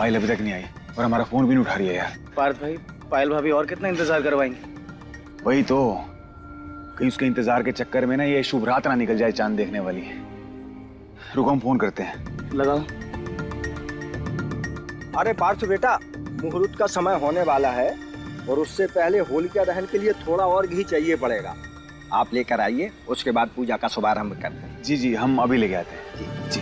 पायल अभी तक नहीं आई और हमारा फोन भी नहीं उठा रही है यार। पार्थ भाई, पायल भाभी और कितना इंतजार करवाएंगे? वही तो, कहीं उसके इंतजार के चक्कर में ना ये शुभ रात ना निकल जाए चांद देखने वाली। रुको हम फोन करते हैं। लगाओ। अरे पार्थ बेटा, मुहूर्त का समय होने वाला है और उससे पहले होलिका दहन के लिए थोड़ा और घी चाहिए पड़ेगा। आप लेकर आइए, उसके बाद पूजा का शुभारंभ करते हैं। जी जी, हम अभी लेके आते हैं। जी।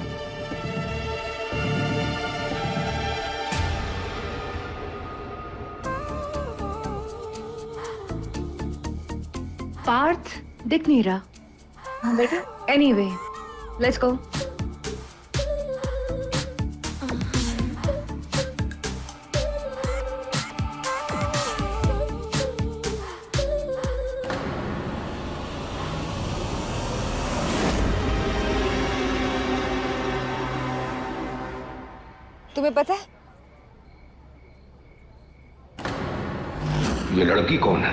पार्थ दिख नहीं रहा। हाँ बेटा। Anyway, let's go. तुम्हें पता है ये लड़की कौन है?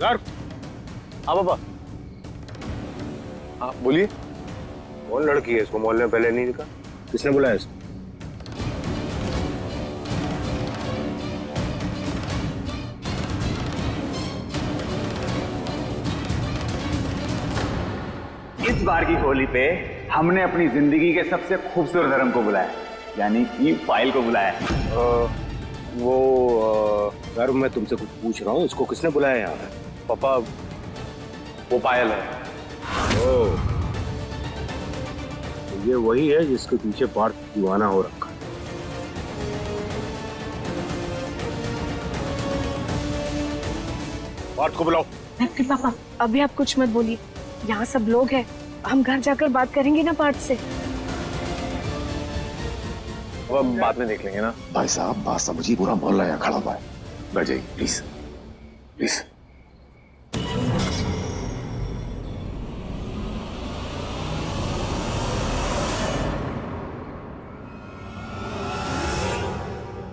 यार, हाँ पापा। हाँ बोलिए। कौन लड़की है? इसको मोहल्ले में पहले नहीं दिखा। किसने बुलाया इसको? इस बार की होली पे हमने अपनी जिंदगी के सबसे खूबसूरत धर्म को बुलाया, यानी कि पायल को बुलाया। यार मैं तुमसे कुछ पूछ रहा हूँ, इसको किसने बुलाया यहाँ? पापा, वो पायल है। ओह, तो ये वही है जिसके पीछे पार्थ दीवाना हो रखा है। पार्थ को बुलाओ। पापा, अभी आप कुछ मत बोलिए, यहाँ सब लोग हैं। हम घर जाकर बात करेंगे ना पार्थ से। अब बाद में देख लेंगे ना। भाई साहब बात समझिए, पूरा मोहल्ला यहाँ खड़ा हुआ है। बैठ जाइए प्लीज प्लीज।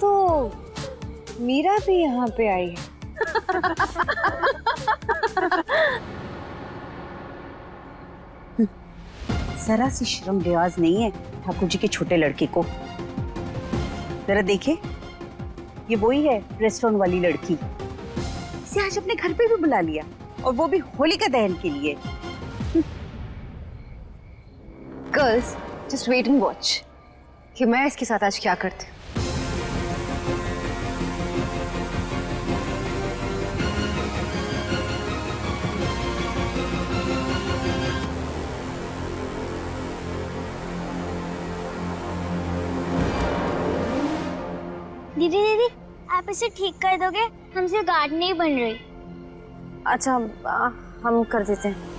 तो मीरा भी यहाँ पे आई है। जरा सी शर्म लिहाज नहीं है ठाकुर जी के छोटे लड़के को। जरा देखे, ये वही है रेस्टोरेंट वाली लड़की। इसे आज अपने घर पे भी बुला लिया, और वो भी होलिका दहन के लिए। Girls, just wait and watch कि मैं इसके साथ आज क्या करती हूँ। दीदी दीदी, आप इसे ठीक कर दोगे? हमसे गार्ड नहीं बन रही। अच्छा, हम कर देते हैं।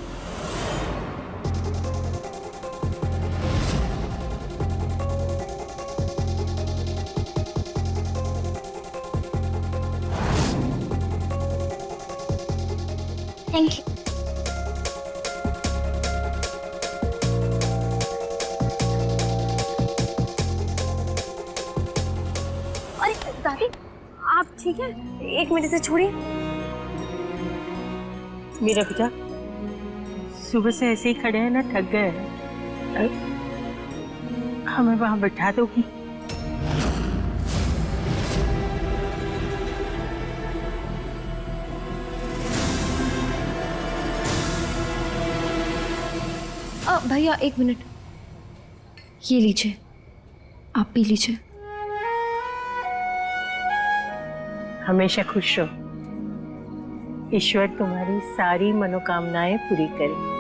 Thank you. दादी, आप ठीक है? एक मिनट से छोड़िए। मेरा बेटा सुबह से ऐसे ही खड़े हैं ना, थक गए हैं। हमें वहां बैठा दोगी? भैया एक मिनट, ये लीजिए, आप पी लीजिए। हमेशा खुश रहो, ईश्वर तुम्हारी सारी मनोकामनाएं पूरी करे।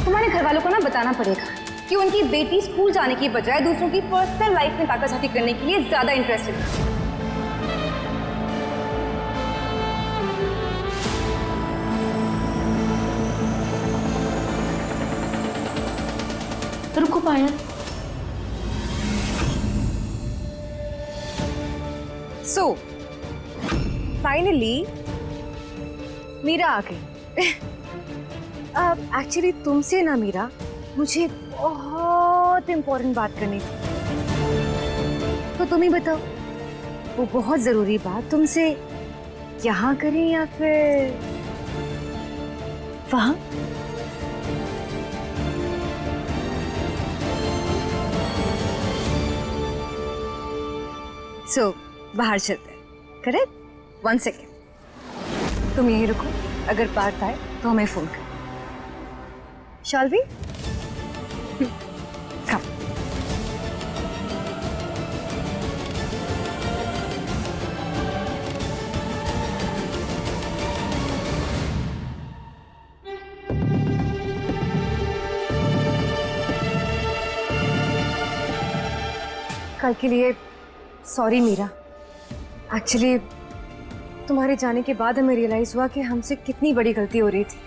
तुम्हारे घर वालों को ना बताना पड़ेगा कि उनकी बेटी स्कूल जाने की बजाय दूसरों की पर्सनल लाइफ में ताकाझाती करने के लिए ज्यादा इंटरेस्टेड है। रुको पायल, फाइनली मीरा आ गई। एक्चुअली तुमसे ना मीरा, मुझे बहुत इम्पोर्टेंट बात करनी थी, तो तुम ही बताओ वो बहुत जरूरी बात तुमसे यहाँ करें या फिर वहाँ? सो बाहर चलते हैं, करेक्ट? 1 सेकेंड, तुम यहीं रुको, अगर बात आए तो हमें फोन कर। Shall we? Come. कल के लिए सॉरी मीरा। एक्चुअली तुम्हारे जाने के बाद हमें रियलाइज हुआ कि हमसे कितनी बड़ी गलती हो रही थी।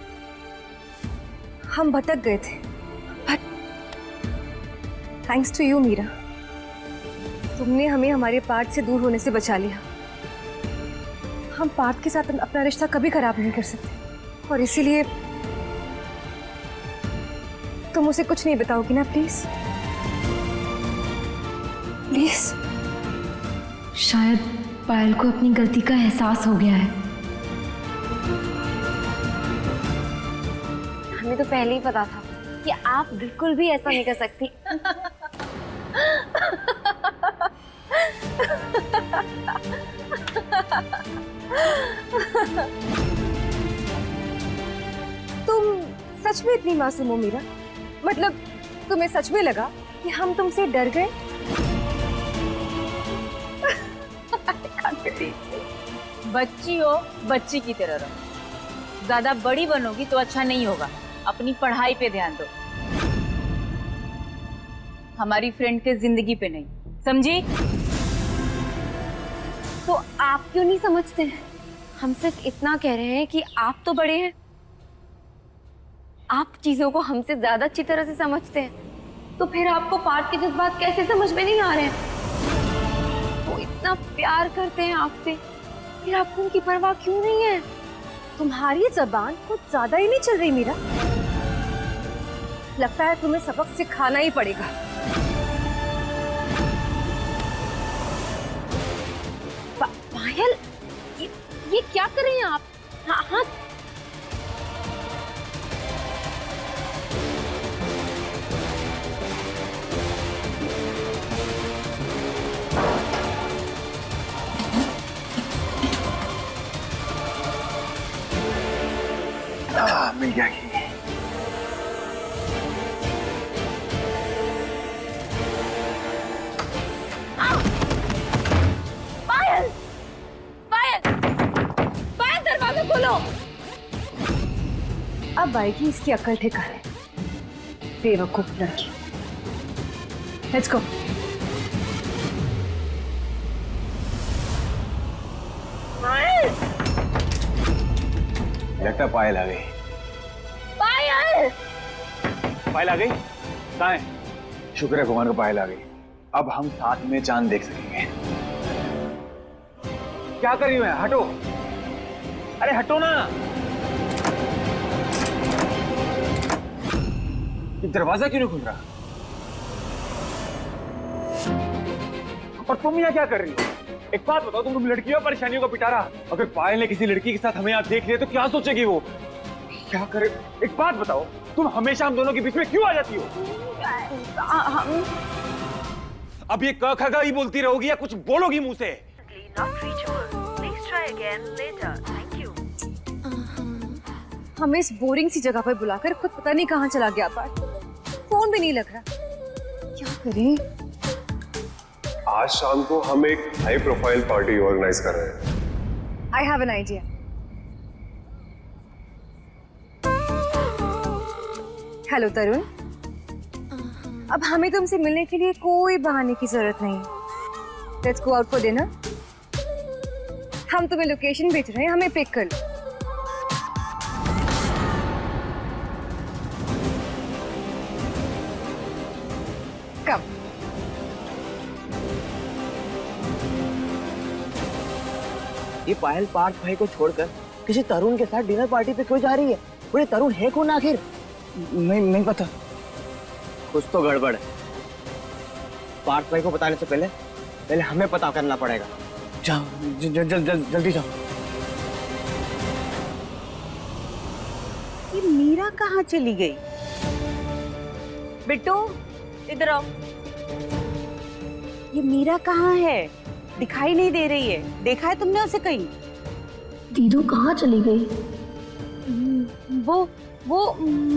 हम भटक गए थे, but thanks to you Meera, तुमने हमें हमारे पार्थ से दूर होने से बचा लिया। हम पार्थ के साथ अपना रिश्ता कभी खराब नहीं कर सकते, और इसीलिए तुम उसे कुछ नहीं बताओगी ना, प्लीज प्लीज। शायद पायल को अपनी गलती का एहसास हो गया है। हमें तो पहले ही पता था कि आप बिल्कुल भी ऐसा नहीं कर सकती। तुम सच में इतनी मासूम हो मीरा? मतलब तुम्हें सच में लगा कि हम तुमसे डर गए? बच्ची हो, बच्ची की तरह रहो। ज्यादा बड़ी बनोगी तो अच्छा नहीं होगा। अपनी पढ़ाई पे ध्यान दो, हमारी फ्रेंड के जिंदगी पे नहीं, समझी? तो आप क्यों नहीं समझते हैं? हम सिर्फ इतना कह रहे हैं कि आप तो बड़े हैं, आप चीजों को हमसे ज्यादा अच्छी तरह से समझते हैं, तो फिर आपको पार्थ के जज्बात कैसे समझ में नहीं आ रहे हैं? वो इतना प्यार करते हैं आपसे, फिर आपको उनकी परवाह क्यों नहीं है? तुम्हारी जबान कुछ ज्यादा ही नहीं चल रही मीरा। लगता है तुम्हें सबक सिखाना ही पड़ेगा। पायल, ये क्या कर रही हैं आप? हाँ हाँ, मिल गया कि पायल, पायल, पायल, दरवाजा खोलो। अब आएगी इसकी अक्ल ठिकाने, बेवकूफ लड़की। Let's go. लगता पायल आ गई। पायल, पायल आ गई? कहाँ है? शुक्र है भगवान को पायल आ गई। अब हम साथ में चांद देख सकेंगे। क्या कर रही हो? हटो, अरे हटो ना। ये दरवाजा क्यों नहीं खुल रहा? और तुम यहाँ क्या कर रही हो? एक बात बताओ, तुम लड़कियों परेशानियों का पिटारा। अगर पायल ने किसी लड़की के साथ हमें यहाँ देख लिया तो क्या सोचेगी वो? क्या करे? एक बात बताओ, तुम हमेशा हम दोनों के बीच में क्यों आ जाती हो? अब ये क ख ग ही बोलती रहोगी या कुछ बोलोगी मुंह से? हमें इस बोरिंग सी जगह पर बुलाकर खुद पता नहीं कहाँ चला गया पार्थ। फोन भी नहीं लग रहा, क्या करें? आज शाम को हम एक हाई प्रोफाइल पार्टी ऑर्गेनाइज कर रहे हैं। I have an idea. Hello Tarun, अब हमें तुमसे मिलने के लिए कोई बहाने की जरूरत नहीं। Let's go out for dinner. हम तुम्हें लोकेशन भेज रहे हैं, हमें पिक कर लो। कम। ये पायल पार्थ भाई को छोड़कर किसी तरुण के साथ डिनर पार्टी पे क्यों जा रही है? वो ये तरुण है कौन आखिर? नहीं पता, कुछ तो गड़बड़ है। पार्थ भाई को बताने से पहले हमें पता करना पड़ेगा। जाओ जल्दी जाओ। ये मीरा कहाँ चली गई? बिट्टू इधर आओ। ये मीरा कहाँ है? दिखाई नहीं दे रही है। देखा है तुमने उसे कहीं? दीदू कहाँ चली गई? वो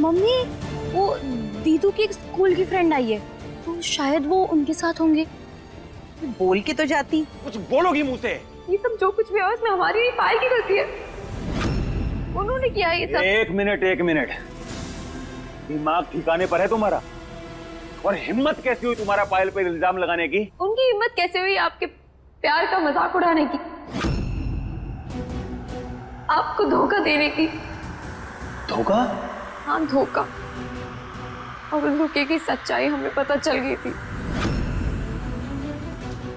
मम्मी, वो दीदू की एक स्कूल की फ्रेंड आई है, तो शायद वो उनके साथ होंगे। बोल के तो जाती। कुछ बोलोगी मुंह से? ये सब जो कुछ भी है उसमें हमारी नहीं, पायल की गलती है। उन्होंने किया है ये सब। एक मिनट, दिमाग ठिकाने पर है तुम्हारा? और हिम्मत कैसी हुई तुम्हारा पायल पे इल्जाम लगाने की? उनकी हिम्मत कैसे हुई आपके प्यार का मजाक उड़ाने की, आपको धोखा देने की? धोखा? हाँ, धोखा। और उस धोखे की सच्चाई हमें पता चल गई थी,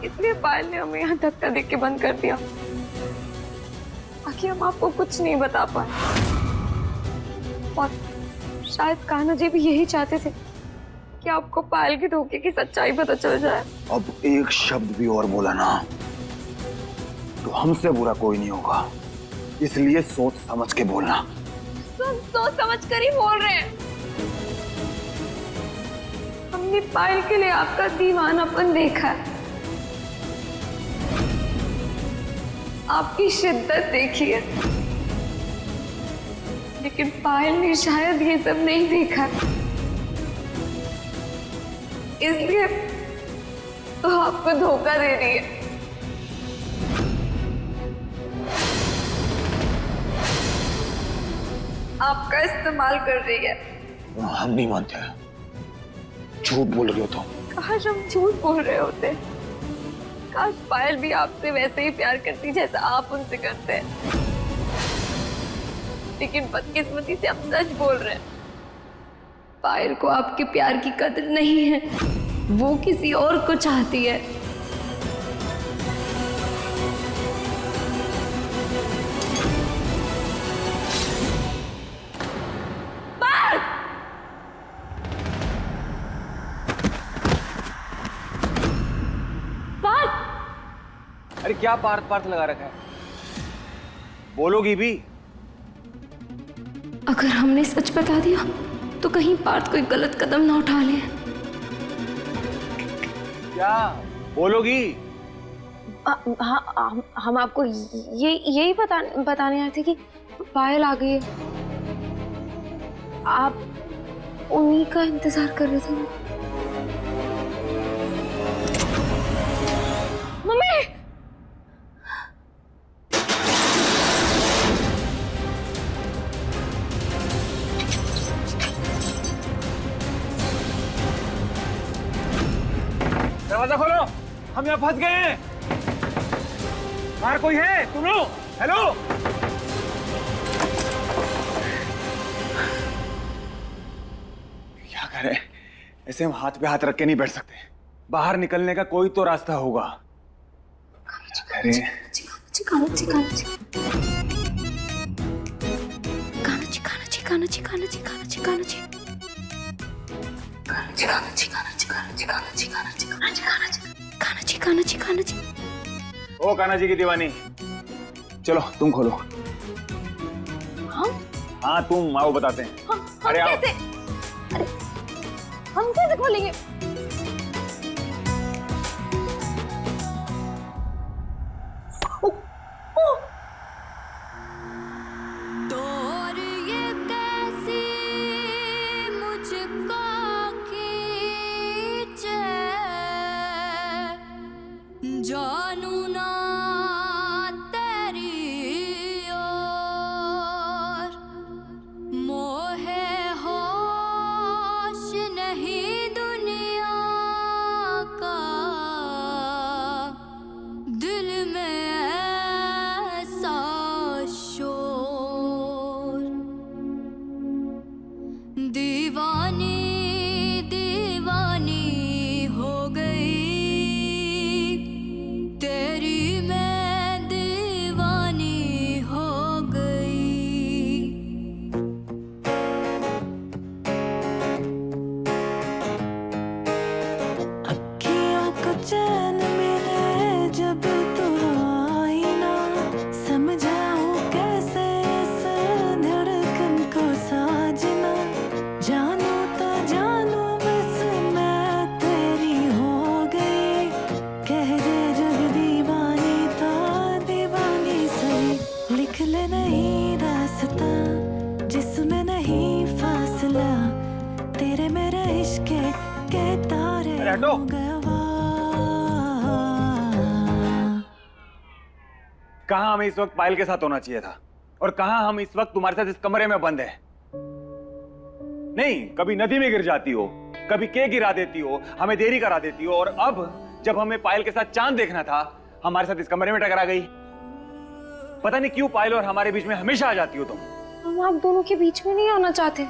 इसलिए पायल ने हमें यहाँ धक्का देके बंद कर दिया, ताकि हम आपको कुछ नहीं बता पाए। और शायद कान्हा जी भी यही चाहते थे कि आपको पायल के धोखे की सच्चाई पता चल जाए। अब एक शब्द भी और बोला ना तो हमसे बुरा कोई नहीं होगा, इसलिए सोच समझ के बोलना। सोच समझ कर ही बोल रहे हैं। हमने पायल के लिए आपका दीवानापन देखा है, आपकी शिद्दत देखी है, लेकिन पायल ने शायद ये सब नहीं देखा, इसलिए तो आपको धोखा दे रही है। आपका इस्तेमाल कर रही है। हम नहीं मानते, झूठ बोल रही हो तुम। काश हम झूठ बोल रहे होते, काश पायल भी आपसे वैसे ही प्यार करती जैसा आप उनसे करते हैं, लेकिन बदकिस्मती से हम सच बोल रहे हैं। पायल को आपके प्यार की कदर नहीं है, वो किसी और को चाहती है। अरे क्या पार्थ लगा रखा है? बोलोगी भी? अगर हमने सच बता दिया तो कहीं पार्थ कोई गलत कदम ना उठा ले। क्या बोलोगी? हाँ, हम आपको यही बताने आए थे कि पायल आ गई है। आप उन्हीं का इंतजार कर रहे थे। मम्मी! दरवाजा खोलो, हम यहाँ फंस गए हैं। बाहर कोई है? सुनो, हेलो। क्या करें? ऐसे हम हाथ पे हाथ रख के नहीं बैठ सकते। बाहर निकलने का कोई तो रास्ता होगा। ओ कान्हा जी की दीवानी, चलो तुम खोलो। हाँ तुम आओ, बताते हैं। अरे आओ। अरे हम कैसे खोलेंगे? मोहे होश नहीं दुनिया बैठो। कहाँ हमें इस वक्त पायल के साथ होना चाहिए था और कहाँ हम इस वक्त तुम्हारे साथ इस कमरे में बंद हैं। नहीं, कभी नदी में गिर जाती हो, कभी केक गिरा देती हो, हमें देरी करा देती हो, और अब जब हमें पायल के साथ चांद देखना था हमारे साथ इस कमरे में टकरा गई। पता नहीं क्यों पायल और हमारे बीच में हमेशा आ जाती हो तुम। हम आप दोनों के बीच में नहीं आना चाहते।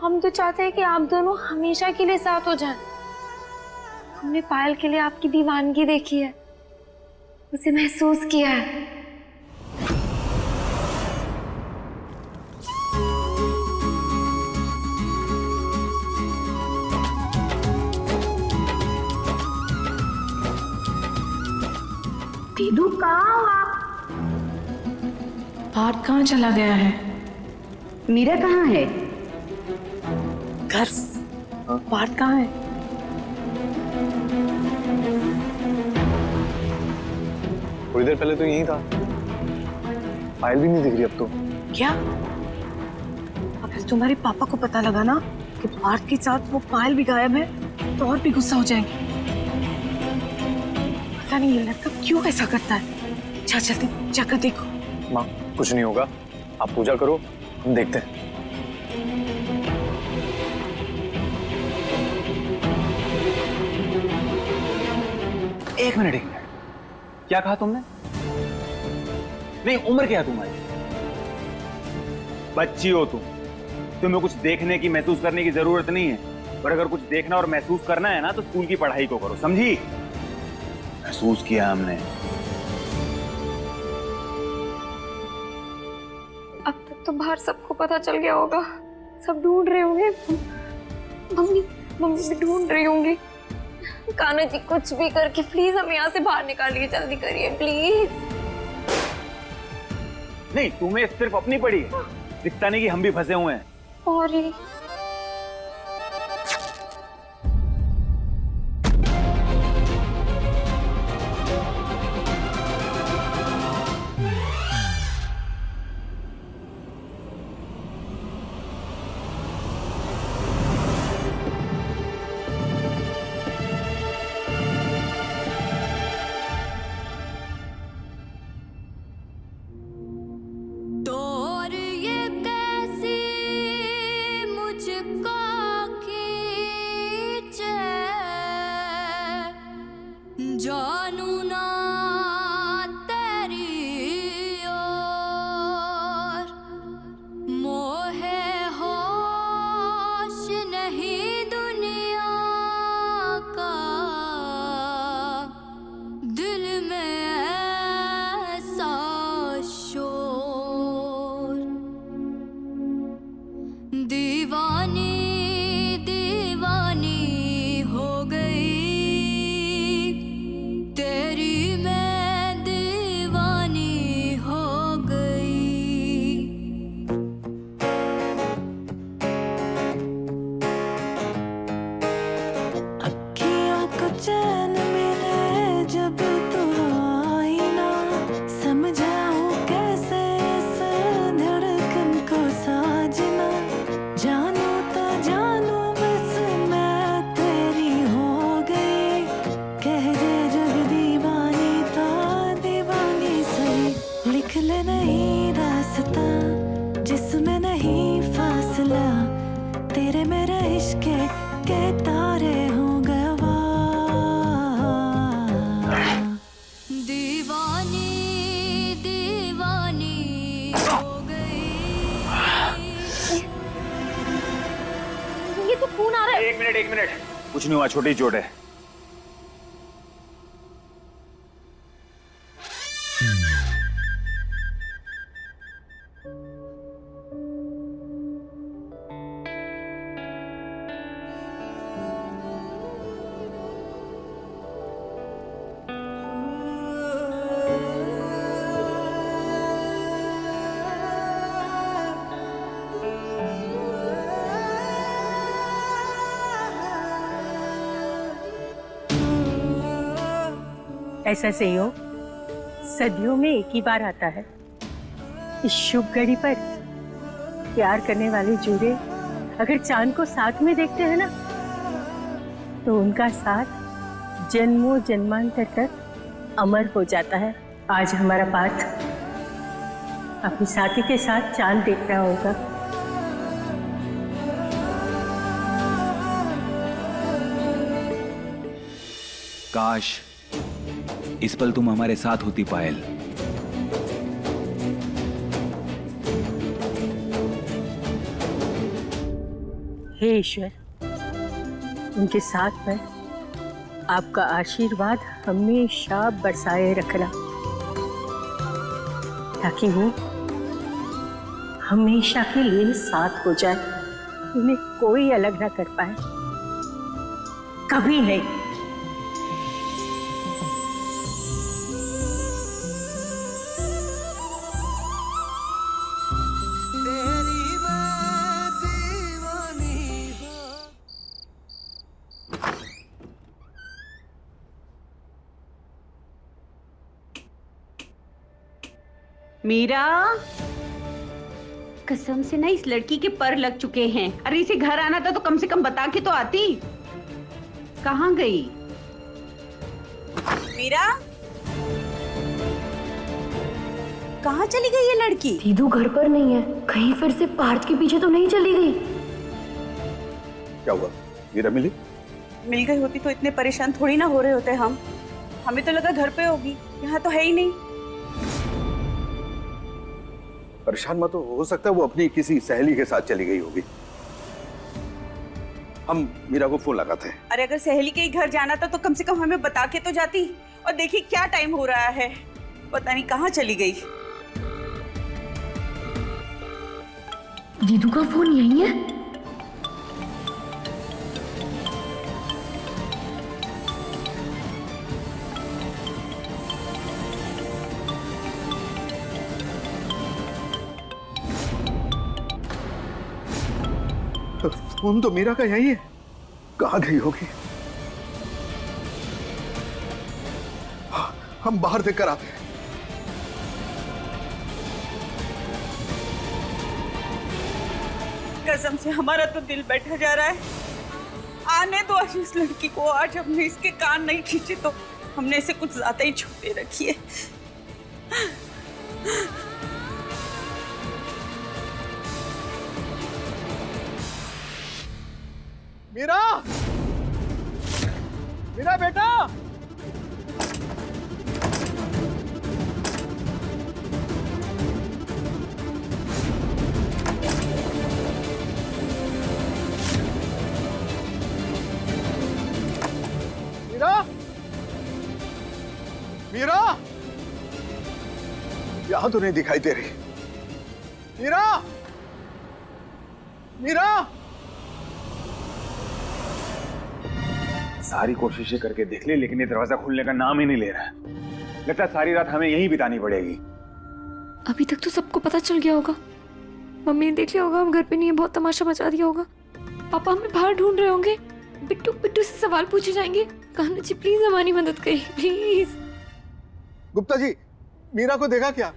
हम तो चाहते हैं कि आप दोनों हमेशा के लिए साथ हो जाएं। हमने पायल के लिए आपकी दीवानगी देखी है, उसे महसूस किया है। दीदू कहाँ हो आप? पार्थ कहाँ चला गया है? मीरा कहाँ है? घर। पार्थ कहाँ है? थोड़ी देर पहले तो यहीं था। पायल भी नहीं दिख रही अब तो। क्या? अगर तुम्हारे पापा को पता लगा ना कि पार्थ के साथ वो पायल भी गायब है तो और भी गुस्सा हो जाएंगे। पता नहीं ये लड़का क्यों ऐसा करता है। अच्छा चलते जाकर देखो। माँ कुछ नहीं होगा, आप पूजा करो, हम देखते हैं। एक मिनट, क्या कहा तुमने? नहीं, उम्र क्या है तुम्हारी? बच्ची हो तुम, तुम्हें कुछ देखने की, महसूस करने की जरूरत नहीं है। पर अगर कुछ देखना और महसूस करना है ना तो स्कूल की पढ़ाई को करो, समझी? महसूस किया हमने। अब तक तो बाहर सबको पता चल गया होगा, सब ढूंढ रहे होंगे। मम्मी भी ढूंढ रही होंगी। कान्हा जी कुछ भी करके प्लीज हमें यहाँ से बाहर निकालिए, जल्दी करिए प्लीज। नहीं, तुम्हें सिर्फ अपनी पड़ी है, दिखता नहीं कि हम भी फंसे हुए हैं। सॉरी। जानू ना तेरी और मोहे होश नहीं दुनिया का, दिल में ऐसा शोर, दीवानी दीवानी हो गई तेरी, मैं दीवानी हो गई। अखियों को चैन मिले जब तू आई ना, समझाऊं कैसे इस धड़कन को साजना। जानू तो जानू बस मैं तेरी हो गई, कह दे जग दीवानी तो दीवानी सही। लिख ले नहीं रास्ता जिसमें नहीं फासला, तेरे मेरे इश्क के तारे हो गवा। दीवानी दीवानी हो गई। ये तो खून आ रहा है। एक मिनट, कुछ नहीं हुआ, छोटी चोट है। ऐसा संयोग सदियों में एक ही बार आता है। इस शुभ घड़ी पर प्यार करने वाले जोड़े अगर चांद को साथ में देखते हैं ना तो उनका साथ जन्मों जन्मांतर तक अमर हो जाता है। आज हमारा पार्थ अपनी साथी के साथ चांद देख रहा होगा। काश इस पल तुम हमारे साथ होती पायल। हे ईश्वर, उनके साथ पर आपका आशीर्वाद हमेशा बरसाए रखना, ताकि वो हमेशा के लिए साथ हो जाए, उन्हें कोई अलग ना कर पाए, कभी नहीं। मीरा, कसम से ना इस लड़की के पर लग चुके हैं। अरे इसे घर आना था तो कम से कम बता के तो आती। कहाँ गई? मीरा, कहाँ चली गई ये लड़की? दीदू घर पर नहीं है, कहीं फिर से पार्थ के पीछे तो नहीं चली गई? क्या हुआ? मीरा मिली? मिल गई होती तो इतने परेशान थोड़ी ना हो रहे होते हम। हमें तो लगा घर पे होगी, यहाँ तो है ही नहीं। परेशान मत हो सकता है वो अपनी किसी सहेली के साथ चली गई होगी। हम मीरा को फोन लगाते हैं। अरे अगर सहेली के ही घर जाना था तो कम से कम हमें बता के तो जाती। और देखिए क्या टाइम हो रहा है, पता नहीं कहाँ चली गई। दीदू का फोन यहीं है? फोन तो मीरा का यही है, कहाँ गई होगी? हम बाहर देख कर आते हैं। कसम से हमारा तो दिल बैठा जा रहा है। आने दो आज इस लड़की को। आज हमने इसके कान नहीं खींचे तो हमने इसे कुछ ज्यादा ही छुपे रखी है। मीरा, मीरा बेटा, मीरा, मीरा, यहां तो नहीं दिखाई दे रही। मीरा, मीरा, सारी कोशिशें करके देख ली लेकिन ये दरवाजा खुलने का नाम ही नहीं ले रहा है। लगता है सारी रात हमें यहीं बितानी पड़ेगी। अभी तक तो सबको पता चल गया होगा। मम्मी ने देख लिया होगा हम घर पे नहीं है, बहुत तमाशा मचा दिया होगा। पापा हमें बाहर ढूंढ रहे होंगे, बिट्टू बिट्टू से सवाल पूछे जाएंगे। कान्हा जी प्लीज हमारी मदद करिए प्लीज। गुप्ता जी, मीरा को देखा क्या?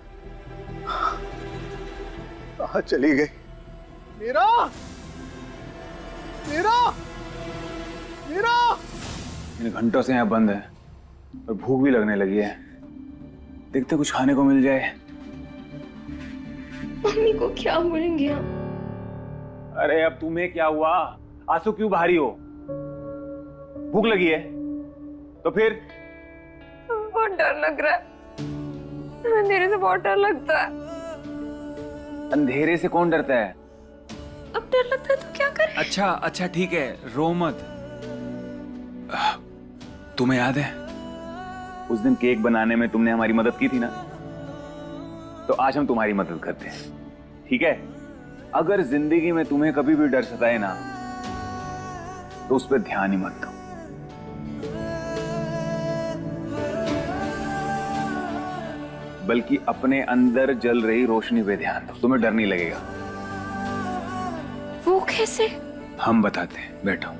कहाँ चली गई? मीरा, मीरा, मीरा! इन घंटों से यहाँ बंद है और भूख भी लगने लगी है। देखते कुछ खाने को मिल जाए। मम्मी को क्या बोलेंगे हम? अरे अब तुम्हें क्या हुआ? आंसू क्यों भारी हो? भूख लगी है तो फिर? बहुत डर लग रहा है, अंधेरे से बहुत डर लगता है। अंधेरे से कौन डरता है? अब डर लगता है तो क्या करें? अच्छा अच्छा ठीक है, रो मत। तुम्हें याद है उस दिन केक बनाने में तुमने हमारी मदद की थी ना, तो आज हम तुम्हारी मदद करते हैं, ठीक है? अगर जिंदगी में तुम्हें कभी भी डर सताए ना तो उस पर ध्यान ही मत दो। बल्कि अपने अंदर जल रही रोशनी पे ध्यान दो, तुम्हें डर नहीं लगेगा। वो कैसे? हम बताते हैं, बैठो।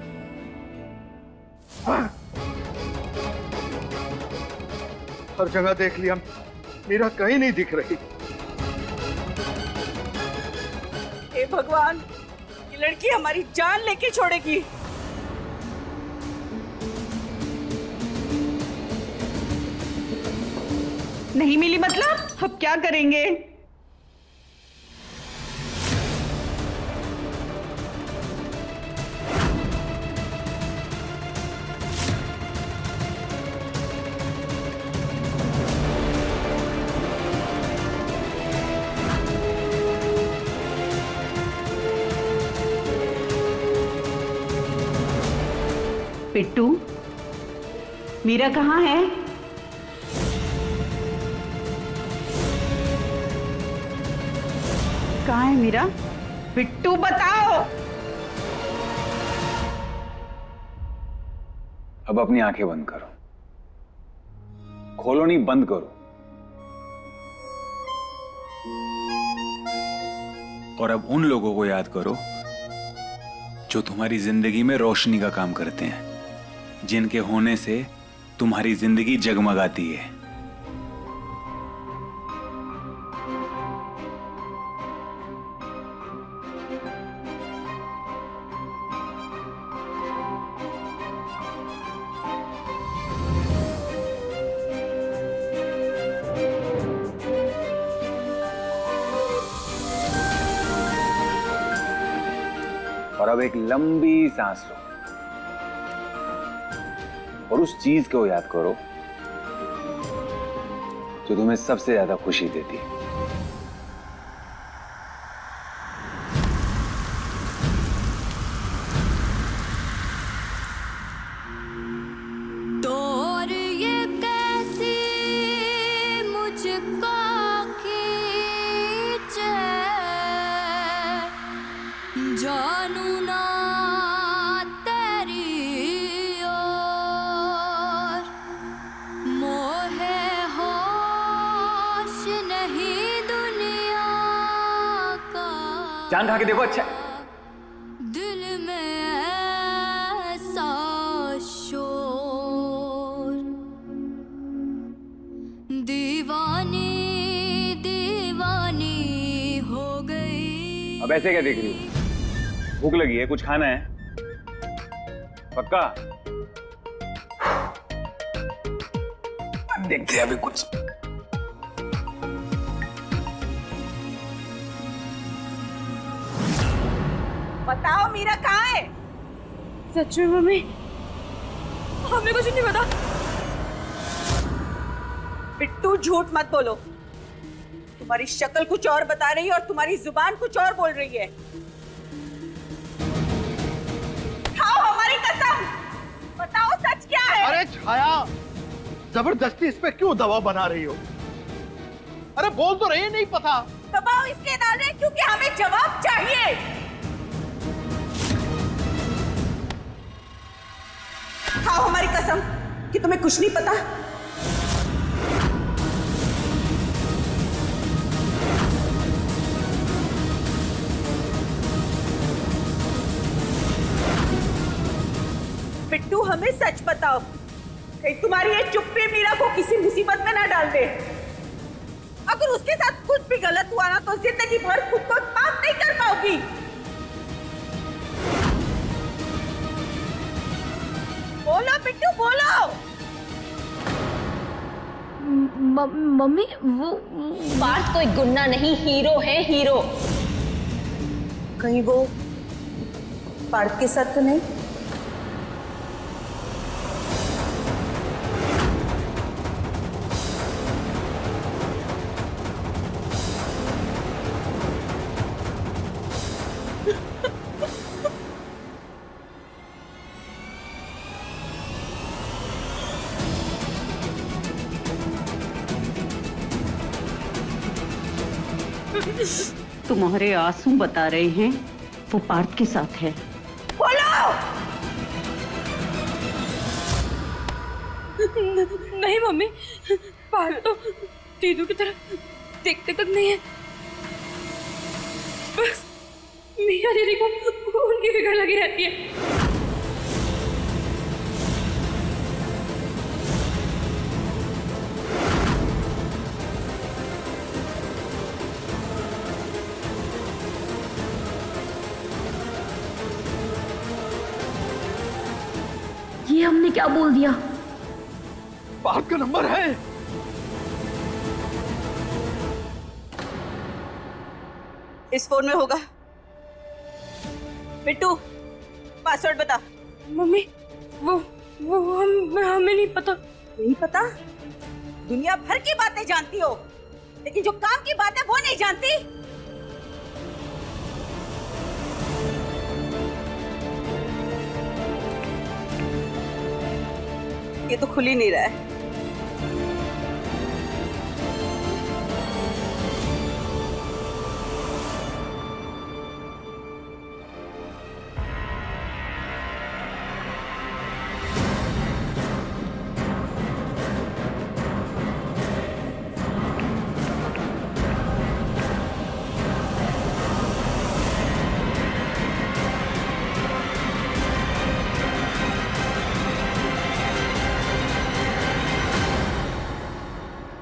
हर जगह देख लिया, मीरा कहीं नहीं दिख रही। हे भगवान, ये लड़की हमारी जान लेके छोड़ेगी। नहीं मिली मतलब अब क्या करेंगे? पिट्टू, मीरा कहाँ है? कहाँ है मीरा? पिट्टू बताओ। अब अपनी आंखें बंद करो, खोलो नहीं, बंद करो। और अब उन लोगों को याद करो जो तुम्हारी जिंदगी में रोशनी का काम करते हैं, जिनके होने से तुम्हारी जिंदगी जगमगाती है। और अब एक लंबी सांस लो और उस चीज को याद करो जो तुम्हें सबसे ज्यादा खुशी देती है। तोर ये कैसी मुझको खींचे, जानू ना तेरी ओर, मोहे होश नहीं दुनिया का। जान खा के देखो, अच्छा दिल में ऐसा शोर, दीवानी दीवानी हो गई। अब ऐसे क्या देख रही हो? भूख लगी है, कुछ खाना है? पक्का? देखते हैं अभी कुछ। बताओ मीरा कहाँ है? सच में मम्मी, हमें कुछ नहीं पता। पिट्टू झूठ मत बोलो, तुम्हारी शक्ल कुछ और बता रही है और तुम्हारी जुबान कुछ और बोल रही है। खाओ हमारी कसम, बताओ सच क्या है? अरे छाया, जबरदस्ती इस पे क्यों दबाव बना रही हो? अरे बोल तो रही, नहीं पता। दबाव इसलिए डाल रहे हैं क्योंकि हमें जवाब चाहिए। खाओ हमारी कसम कि तुम्हें कुछ नहीं पता। पिट्टू हमें सच बताओ, कहीं तुम्हारी ये चुप्पी मीरा को किसी मुसीबत में ना डाल दे। अगर उसके साथ कुछ भी गलत हुआ ना तो जिंदगी भर खुद को माफ नहीं कर पाओगी। बोलो पिट्टू बोलो। मम्मी, वो पार्थ कोई गुंडा नहीं, हीरो है, हीरो। कहीं वो पार्थ के साथ तो नहीं? तुम्हारे आंसू बता रहे हैं वो पार्थ के साथ है। बोलो। नहीं मम्मी, पार्थ तो दीदू की तरफ देखते तक नहीं है, बस मीरा दीदी को उनकी फिक्र लगी रहती है। ये हमने क्या बोल दिया? पार्थ का नंबर है। इस फोन में होगा। बिट्टू, पासवर्ड बता। मम्मी वो हमें नहीं पता। नहीं पता? दुनिया भर की बातें जानती हो, लेकिन जो काम की बात है वो नहीं जानती। ये तो खुल ही नहीं रहा है।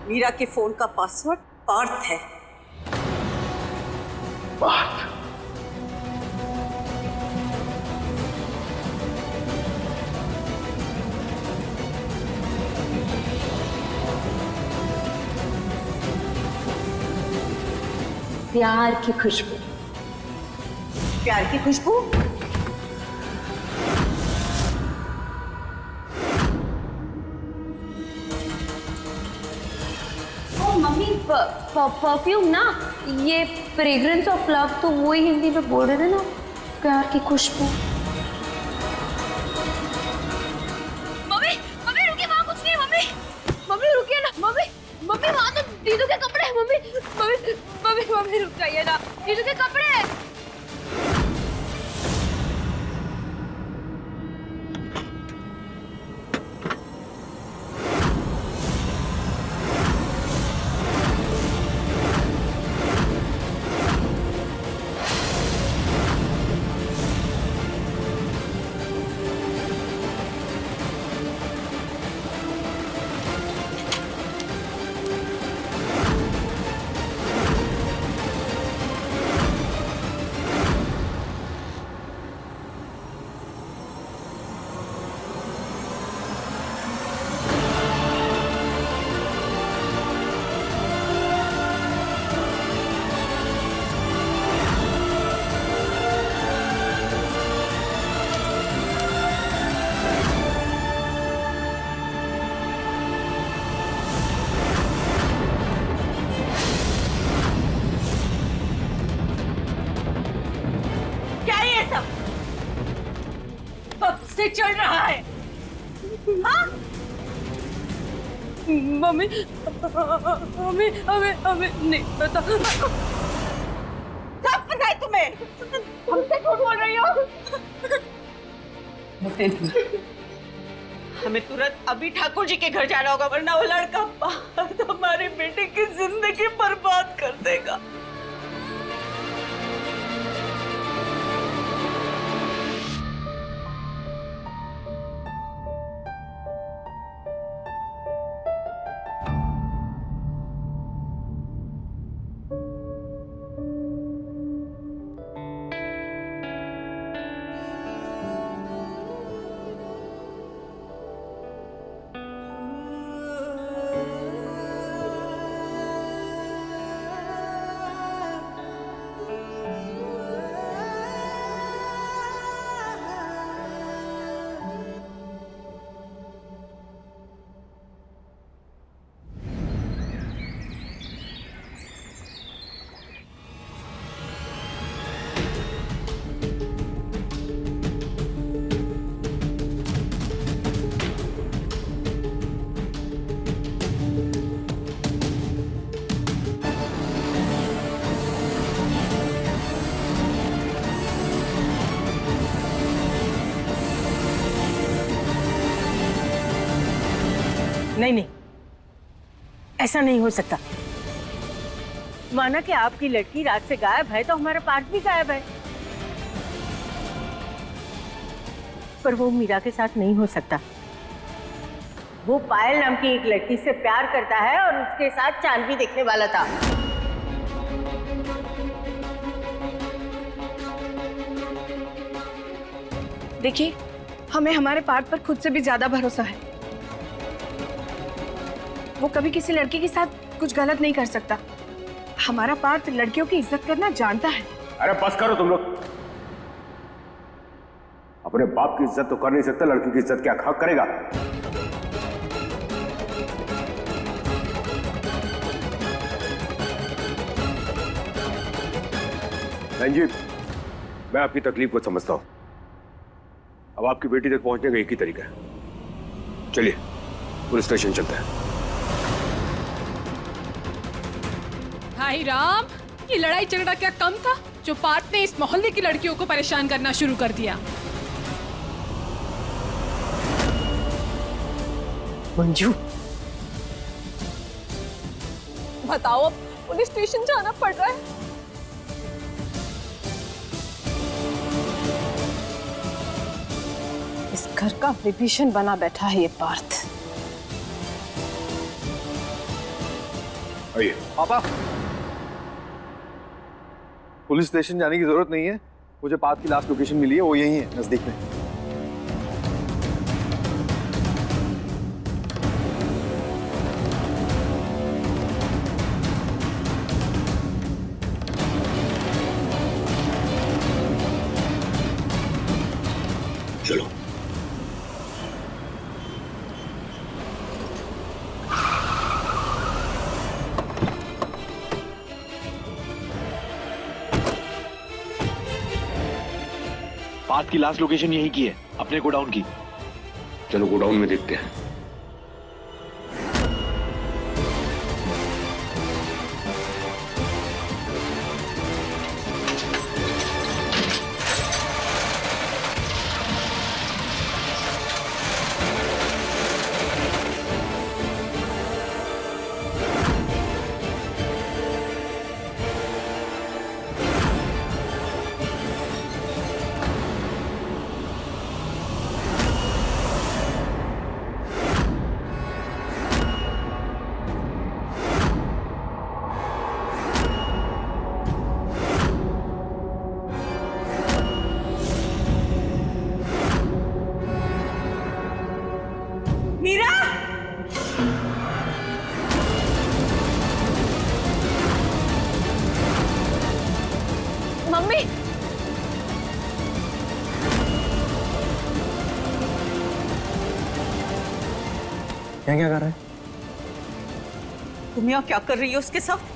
मीरा के फोन का पासवर्ड पार्थ है। पार्थ? प्यार की खुशबू। प्यार की खुशबू? मम्मी परफ्यूम ना, ये फ्रेग्रेंस ऑफ लव, तो वही हिंदी में बोल रहे थे ना, प्यार की खुशबू। मम्मी मम्मी रुकिए, वहाँ कुछ नहीं। मम्मी मम्मी रुकिए ना। मम्मी मम्मी वहाँ तो दीदू के कपड़े हैं। मम्मी मम्मी मम्मी मम्मी रुक जाइए ना, दीदू के कपड़े हैं। से चल रहा है? हाँ? मम्मी हमें हमें हमें नहीं पता। सब पता है तुम्हें? हमसे झूठ बोल रही हो? हमें तुरंत अभी ठाकुर जी के घर जाना होगा, वरना वो लड़का हमारे बेटे की जिंदगी बर्बाद कर देगा। नहीं नहीं, ऐसा नहीं हो सकता। माना कि आपकी लड़की रात से गायब है, तो हमारा पार्थ भी गायब है। पर वो मीरा के साथ नहीं हो सकता। वो पायल नाम की एक लड़की से प्यार करता है और उसके साथ चांद भी देखने वाला था। देखिए, हमें हमारे पार्थ पर खुद से भी ज्यादा भरोसा है। वो कभी किसी लड़की के साथ कुछ गलत नहीं कर सकता। हमारा पार्थ लड़कियों की इज्जत करना जानता है। अरे बस करो तुम लोग। अपने बाप की इज्जत तो कर नहीं सकते, लड़की की इज्जत क्या हक करेगा? रंजीत, मैं आपकी तकलीफ को समझता हूं। अब आपकी बेटी तक पहुंचने का एक ही तरीका है। चलिए पुलिस स्टेशन चलते हैं। हाय राम, ये लड़ाई झगड़ा क्या कम था जो पार्थ ने इस मोहल्ले की लड़कियों को परेशान करना शुरू कर दिया। मंजू, बताओ, अब पुलिस स्टेशन जाना पड़ रहा है। इस घर का विभीषण बना बैठा है ये पार्थ। आइए। पापा, पुलिस स्टेशन जाने की जरूरत नहीं है। मुझे पार्थ की लास्ट लोकेशन मिली है, वो यहीं है नजदीक में। चलो। पार्थ की लास्ट लोकेशन यहीं की है, अपने गोडाउन की। चलो गोडाउन में देखते हैं। मीरा, मम्मी, क्या क्या कर रहे हैं? तुम यहाँ क्या कर रही हो उसके साथ?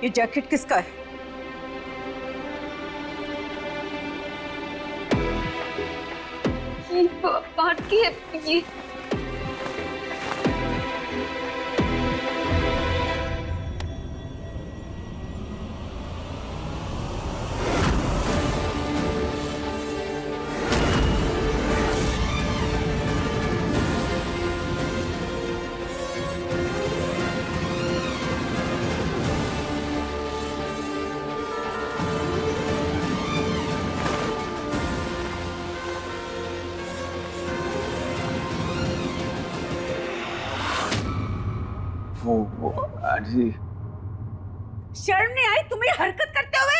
ये जैकेट किसका है? ये पार्थ की है। ये वो जी, शर्म नहीं आई तुम्हें हरकत करते हुए?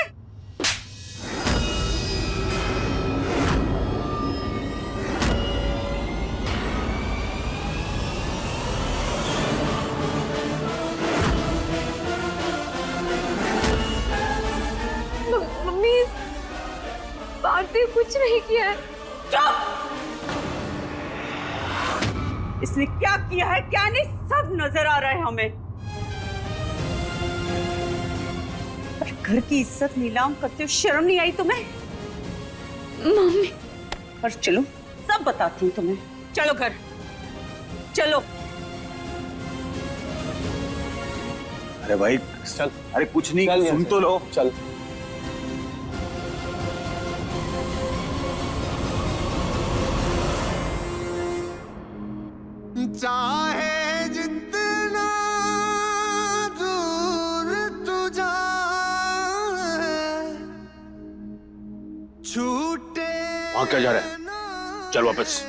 मम्मी, पार्थ ने कुछ नहीं किया है। चुप! इसने क्या किया है क्या नहीं सब नजर आ रहा है हमें। घर की इज्जत नीलाम करते हो, शर्म नहीं आई तुम्हें? मम्मी, पर चलो सब बताती हूँ तुम्हें। चलो घर चलो। अरे भाई चल। अरे कुछ नहीं, सुन तो लो। चल। चाहे जितना दूर तू जाए, छूटे वहां क्या जा रहा है? चल वापस।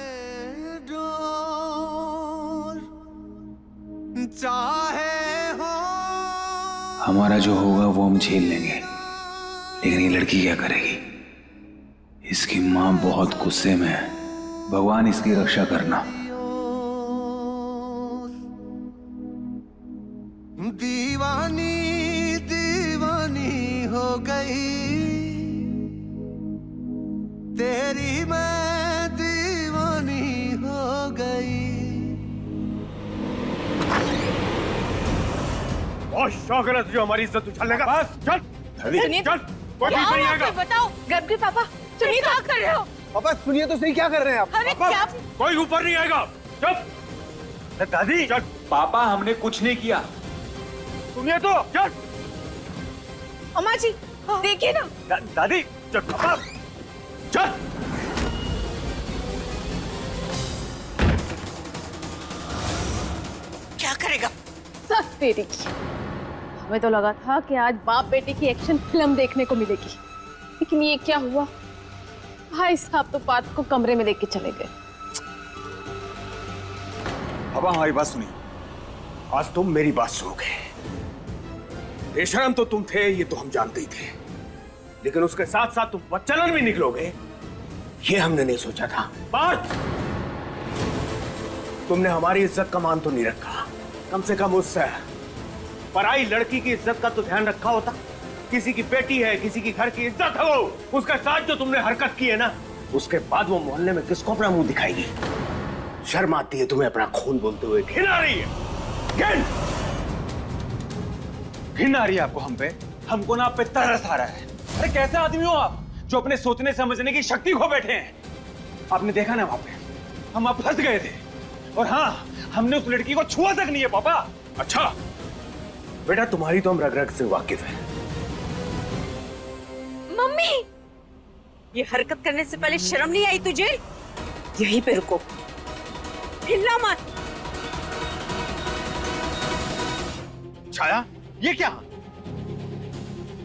चाहे हो हमारा जो होगा वो हम झेल लेंगे, लेकिन ये लड़की क्या करेगी? इसकी माँ बहुत गुस्से में है, भगवान इसकी रक्षा करना। दीवानी दीवानी हो गई तेरी, मैं दीवानी हो गई। बहुत शौक है ना तुझे हमारी इज्जत उछालने का। बस चल सुनिए, चल, कोई क्या बीच में नहीं हुआ आएगा। फिर बताओ। गब्बी पापा, सुनिए क्या कर रहे हो? पापा सुनिए तो सही, क्या कर रहे हैं आप? अरे पापा, क्या? कोई ऊपर नहीं आएगा। चुप। दादी चल, पापा हमने कुछ नहीं किया। सुनिए तो, चल। अम्मा जी देखिए ना। दादी चल पापा, चल। क्या करेगा? सच तेरी की। हमें तो लगा था कि आज बाप बेटे की एक्शन फिल्म देखने को मिलेगी, लेकिन ये क्या हुआ? भाई साहब तो पार्थ को कमरे में लेके चले गए। पापा हमारी बात सुनिए, आज तुम मेरी बात सुनोगे। बेशरम तो तुम थे, ये तो हम जानते ही थे, लेकिन उसके साथ साथ तुम बच्चलन भी निकलोगे, ये हमने नहीं सोचा था। पार्थ, तुमने हमारी इज्जत का मान तो नहीं रखा, कम से कम उससे पराई लड़की की इज्जत का तो ध्यान रखा होता। किसी की बेटी है, किसी की घर की इज्जत है वो, उसके साथ जो तुमने हरकत की है ना, उसके बाद वो मोहल्ले में किसको अपना मुंह दिखाएगी? शर्म आती है तुम्हें अपना खून बोलते हुए? घिन आ रही है? घिन आ रही है आपको हम पे? हमको ना आप पे तरस आ रहा है। अरे कैसे आदमी हो आप जो अपने सोचने समझने की शक्ति खो बैठे हैं? आपने देखा ना वहां पे हम आप फंस गए थे, और हाँ, हमने उस लड़की को छुआ तक नहीं है पापा। अच्छा बेटा, तुम्हारी तो हम रग रग से वाकिफ हैं। मम्मी, ये हरकत करने से पहले शर्म नहीं आई तुझे? यहीं पे रुको, हिलना मत। छाया, ये क्या?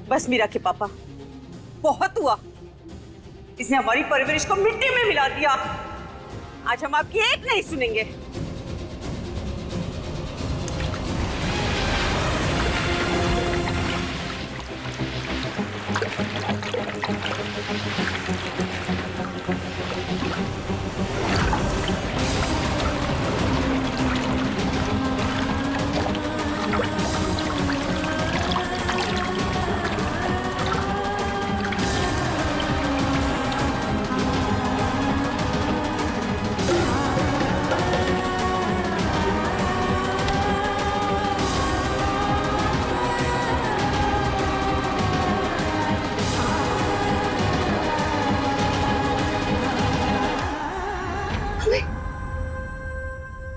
बस मीरा के पापा, बहुत हुआ। इसने हमारी परवरिश को मिट्टी में मिला दिया। आज हम आपकी एक नहीं सुनेंगे।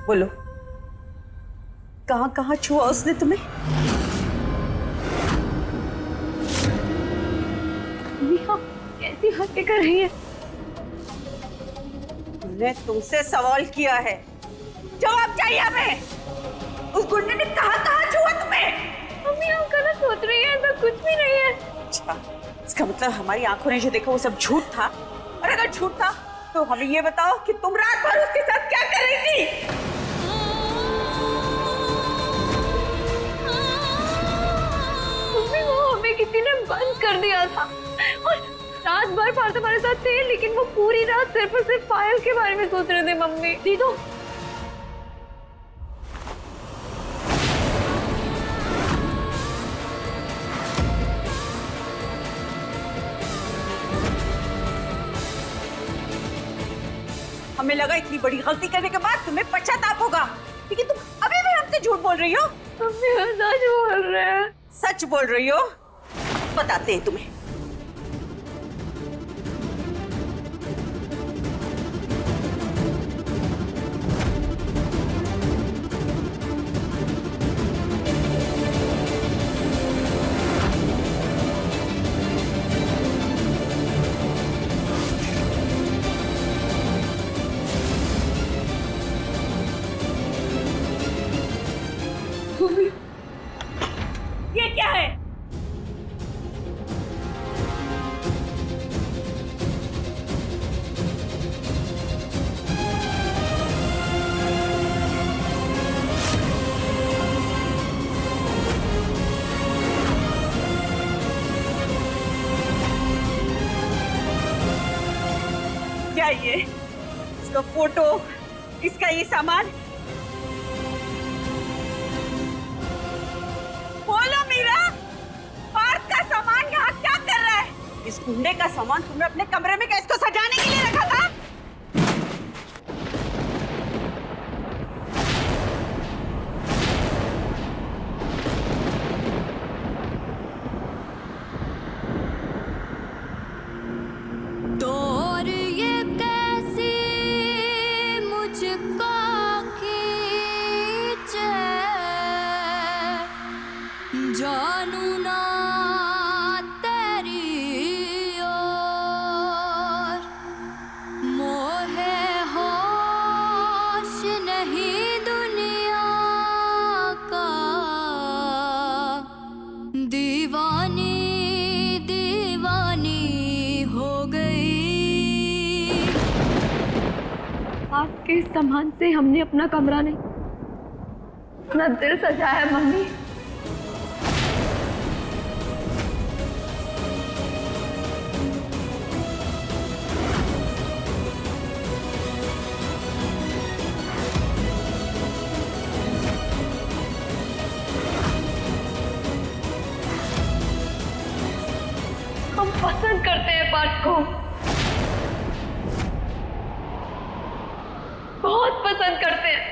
बोलो, कहां कहां छुआ उसने तुम्हें? कैसी हरकतें कर रही है? मैंने तुमसे सवाल किया है, जवाब चाहिए हमें। उस गुंडे ने कहां कहां छुआ तुम्हें? मम्मी आप गलत सोच रही है, ऐसा कुछ भी नहीं है। अच्छा, इसका मतलब हमारी आंखों ने जो देखा वो सब झूठ था? और अगर झूठ था तो हमें ये बताओ कि तुम रात भर उसके साथ क्या कर रही थी? मम्मी वो हमें किसी ने बंद कर दिया था, और रात भर पार्थ हमारे साथ थे, लेकिन वो पूरी रात सिर्फ और सिर्फ पायल के बारे में सोच रहे थे। मम्मी दीदो, हमें लगा इतनी बड़ी गलती करने के बाद तुम्हें पश्चाताप होगा, लेकिन तुम अभी भी हमसे झूठ बोल रही हो। मम्मी सच बोल रहे हैं। सच बोल रही हो? बताते हैं तुम्हें। ये क्या है? है ये? इसका फोटो, इसका ये सामान। बोलो मीरा, पार्थ का सामान यहाँ क्या कर रहा है? इस गुंडे का सामान तुमने अपने कमरे में क्या इसको सजाने के लिए रखा था? दौर ये कैसी मुझको खींचे, जानू ना तेरी ओर, मोहे होश नहीं दुनिया का, दीवानी दीवानी हो गई। आपके सामान से हमने अपना कमरा नहीं, अपना दिल सजाया मम्मी। हम पसंद करते हैं पार्थ को, बहुत पसंद करते हैं।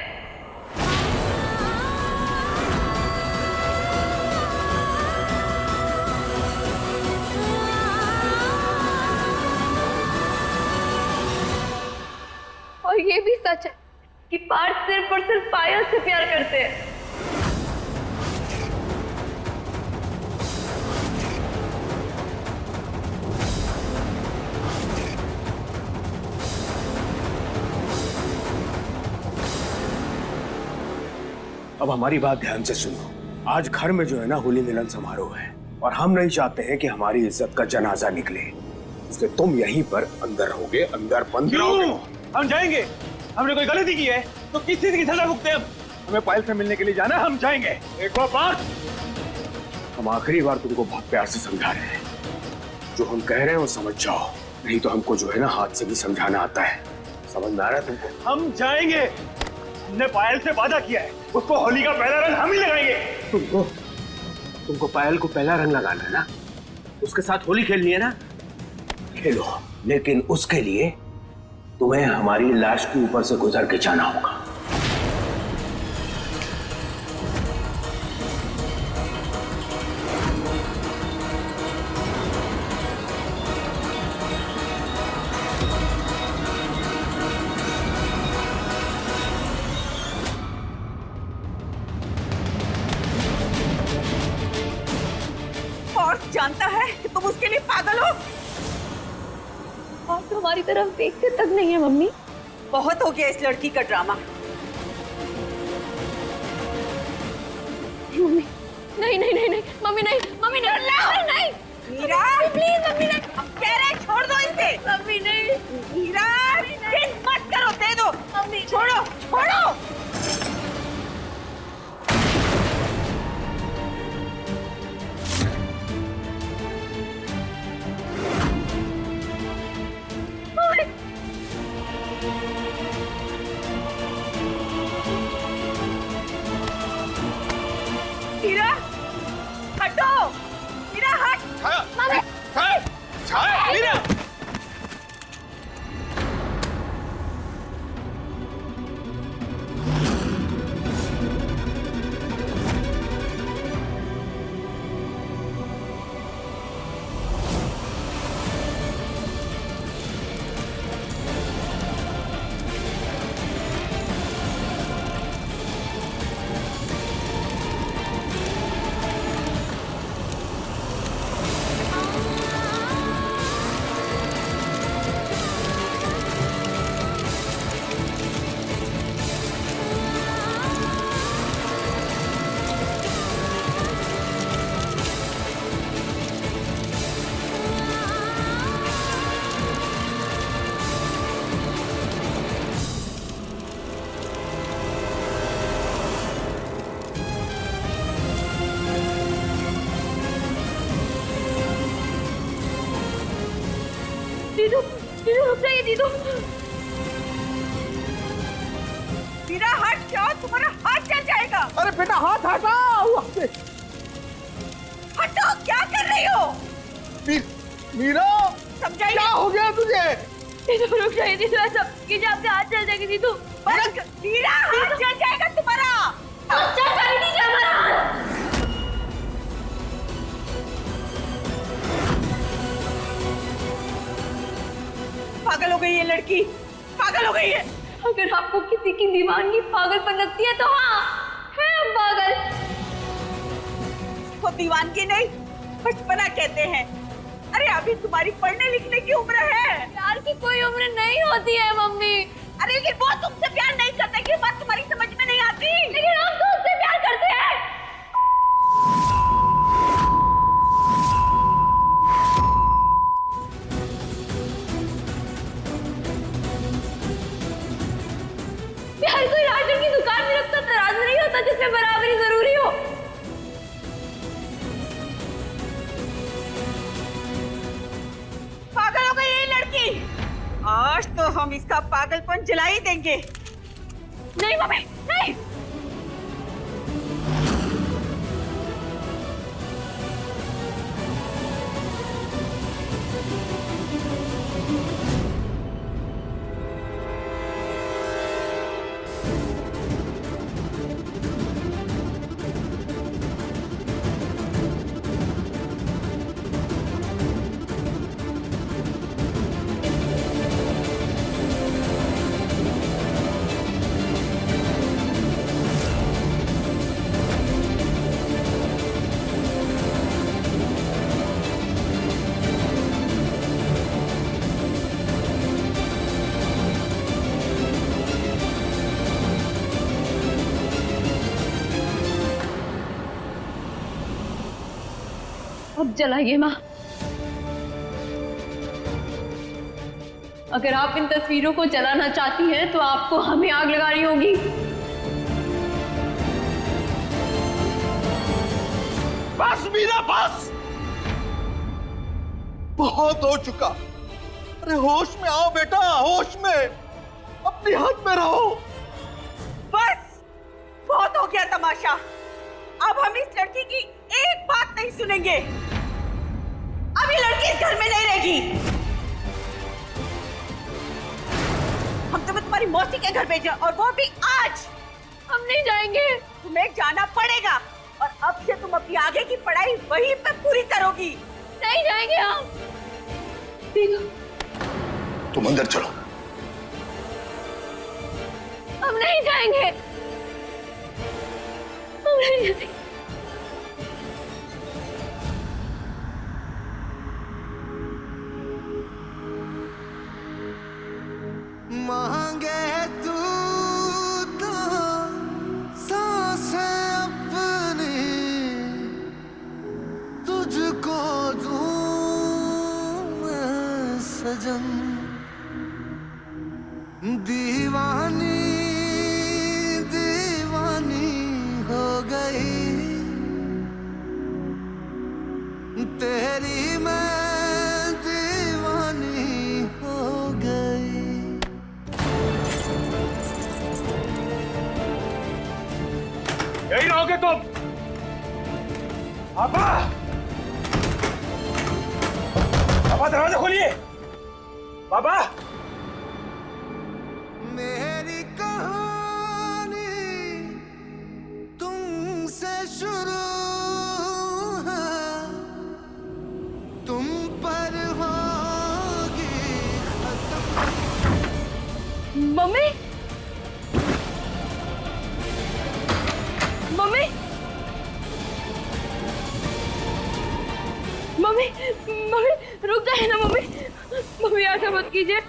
और ये भी सच है कि पार्थ सिर्फ और सिर्फ पायल से प्यार करते हैं। अब हमारी बात ध्यान से सुनो। आज घर में जो है ना होली मिलन समारोह है और हम नहीं चाहते हैं कि हमारी इज्जत का जनाजा निकले, इसलिए तुम यहीं पर अंदर रहोगे, अंदर बंद रहोगे। हम जाएंगे? हमने कोई गलती की है तो किस चीज की सजा भुगते हम? हमें पायल से मिलने के लिए जाना, हम जाएंगे। एक बार हम आखिरी बार तुमको बहुत प्यार से समझा रहे हैं, जो हम कह रहे हैं वो समझ जाओ, नहीं तो हमको जो है ना हाथ से भी समझाना आता है। समझ में आ रहा है तुमको? हम जाएंगे। हमने पायल से वादा किया है, उसको होली का पहला रंग हम ही लगाएंगे। तुमको पायल को पहला रंग लगाना है ना, उसके साथ होली खेलनी है ना, खेलो, लेकिन उसके लिए तुम्हें हमारी लाश के ऊपर से गुजर के जाना होगा। पार्थ जानता है कि तुम उसके लिए पागल हो। आप तो हमारी तरफ देखते तक नहीं है मम्मी। बहुत हो गया इस लड़की का ड्रामा। मम्मी नहीं नहीं नहीं नहीं मम्मी नहीं, मम्मी नहीं, नहीं मीरा प्लीज मम्मी नहीं, हम कह रहे हैं छोड़ दो इसे। मम्मी नहीं, मीरा जिद मत करो, दे दो। मम्मी छोड़ो छोड़ो। मीरा हटो, मीरा हट। मम्मी मीरा दीदू दीदू रुक जाइए दीदू। मीरा हट जाओ, तुम्हारा हाथ जल जाएगा। अरे बेटा हाथ हटाओ। हटो, क्या कर रही हो? मीरा समझाइए। क्या हो गया तुझे? दीदू रुक जाइए दीदू, ऐसा कीजिए आपके हाथ जल जाएंगे दीदू। मीरा हाथ जल जाएगा तुम्हारा। चल जाने दीजिए हमारा हाथ। पागल हो गई है लड़की, पागल हो गई है। अगर आपको किसी की दीवानगी पागलपन लगती है तो हाँ, है हम पागल। वो दीवानगी नहीं, बचपना कहते हैं। अरे अभी तुम्हारी पढ़ने लिखने की उम्र है। प्यार की कोई उम्र नहीं होती है मम्मी। अरे लेकिन वो तुमसे प्यार नहीं करते, कि बात तुम्हारी समझ में नहीं आती। लेकिन हम तो उससे प्यार करते हैं। प्यार कोई राशन की दुकान में रखता तराजू नहीं होता जिसमें बराबरी जरूरी हो। पागल हो गई ये लड़की। आज तो हम इसका पागलपन जला ही देंगे। नहीं मम्मी नहीं। अब जलाइए माँ। अगर आप इन तस्वीरों को जलाना चाहती हैं तो आपको हमें आग लगानी होगी। बस मीरा बस, बहुत हो चुका। अरे होश में आओ बेटा, होश में, अपनी हाथ में रहो। बस बहुत हो गया तमाशा। अब हम इस लड़की की एक बात नहीं सुनेंगे। अब ये लड़की इस घर में नहीं रहेगी। हम तुम्हें तुम्हारी मौसी के घर भेजा, और वो भी आज। हम नहीं जाएंगे। तुम्हें जाना पड़ेगा, और अब से तुम अपनी आगे की पढ़ाई वहीं पे पूरी करोगी। नहीं जाएंगे हम। दीदू तुम अंदर चलो। हम नहीं जाएंगे। हम नहीं जाएंगे। मांगे तू तो सांसें अपनी, तुझको दूं मैं सजन। दीवानी दीवानी हो गई तेरी, मैं दीवानी हो गई। यही रहोगे तुम? पापा, पापा दरवाजा खोलिए। पापा, मेरी कहानी तुमसे शुरू है, तुम पर होगी खत्म। मम्मी, मम्मी, मम्मी, मम्मी रुक जाइए ना मम्मी। मम्मी ऐसा मत कीजिए,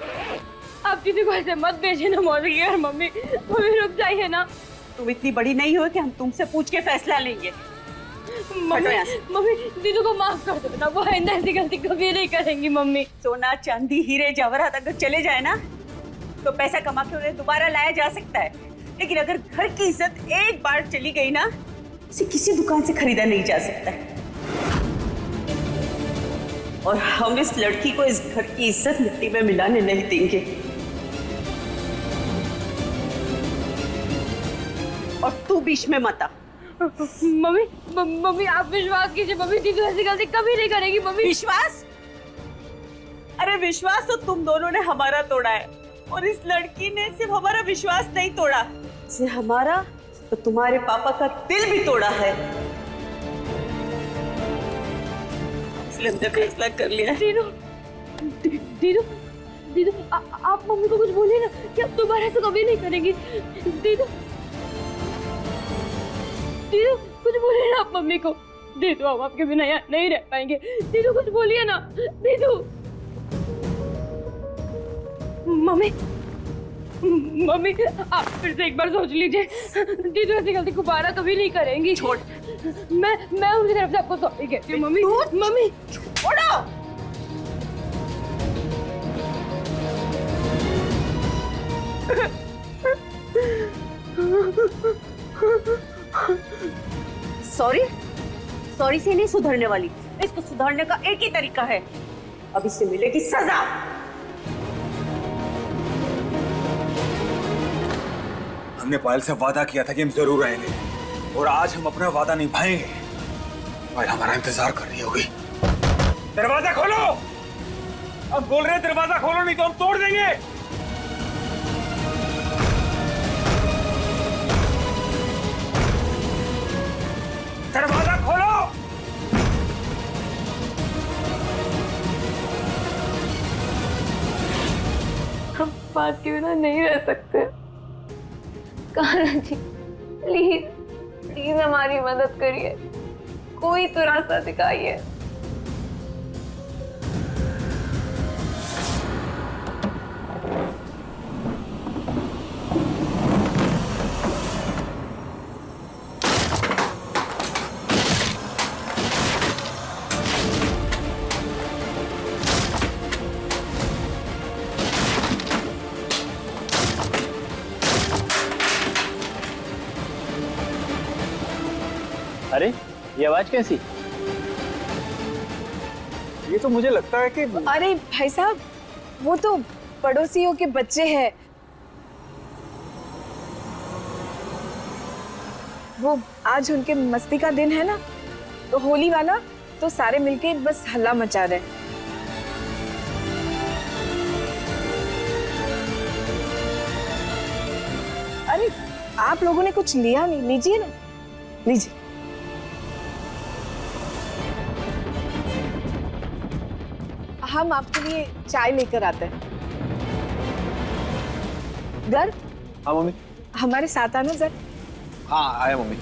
आप किसी को ऐसे मत भेजिए ना मौसी के घर। मम्मी, मम्मी रुक जाइए ना। तुम इतनी बड़ी नहीं हो कि हम तुमसे पूछ के फैसला लेंगे। मम्मी, मम्मी दीदू को माफ कर दो ना, वो आइंदा ऐसी गलती कभी नहीं करेंगी। मम्मी, सोना चांदी हीरे जवाहरात अगर चले जाए ना तो पैसा कमा के उन्हें दोबारा लाया जा सकता है, लेकिन अगर घर की इज्जत एक बार चली गई ना, उसे किसी दुकान से खरीदा नहीं जा सकता। और हम इस लड़की को इस घर की इज्जत मिट्टी में मिलाने नहीं देंगे। और तू बीच में मत आ। मम्मी मम्मी आप विश्वास कीजिए, मम्मी दीदी ऐसी गलती कभी नहीं करेगी। मम्मी विश्वास? अरे विश्वास तो तुम दोनों ने हमारा तोड़ा है, और इस लड़की ने सिर्फ हमारा विश्वास नहीं तोड़ा, इसने हमारा तो तुम्हारे पापा का दिल भी तोड़ा है। इसलिए हमने फैसला कर लिया। दीदू दीदू दीदू आप मम्मी को कुछ बोलिए ना कि अब दोबारा ऐसा कभी नहीं करेंगी। दीदू दीदू कुछ बोलिए ना आप मम्मी को। दीदू हम आपके बिना यहाँ नहीं रह पाएंगे। दीदू कुछ बोलिए ना। दीदू मम्मी मम्मी आप फिर से एक बार सोच लीजिए। दीदू ऐसी गलती दोबारा कभी नहीं करेंगी। छोड़। मैं उनकी तरफ से आपको सॉरी कहती हूँ। मम्मी मम्मी छोड़ो। सॉरी सॉरी से नहीं सुधरने वाली। इसको सुधारने का एक ही तरीका है, अब इससे मिलेगी सजा। हमने पायल से वादा किया था कि हम जरूर आएंगे, और आज हम अपना वादा निभाएंगे। पायल हमारा इंतजार कर रही होगी। दरवाजा खोलो। अब बोल रहे हैं दरवाजा खोलो, नहीं तो हम तोड़ देंगे। दरवाजा खोलो। हम बात के बिना नहीं रह सकते। कान्हा जी प्लीज प्लीज हमारी मदद करिए, कोई तो रास्ता दिखाइए। अरे ये आवाज कैसी? ये तो मुझे लगता है कि अरे भाई साहब वो तो पड़ोसियों के बच्चे हैं। वो आज उनके मस्ती का दिन है ना, तो होली वाला, तो सारे मिलके बस हल्ला मचा रहे हैं। अरे आप लोगों ने कुछ लिया नहीं, लीजिए ना, लीजिए। हम आपके लिए चाय लेकर आते हैं। घर? हाँ मम्मी। हमारे साथ आना सर। हाँ आया मम्मी।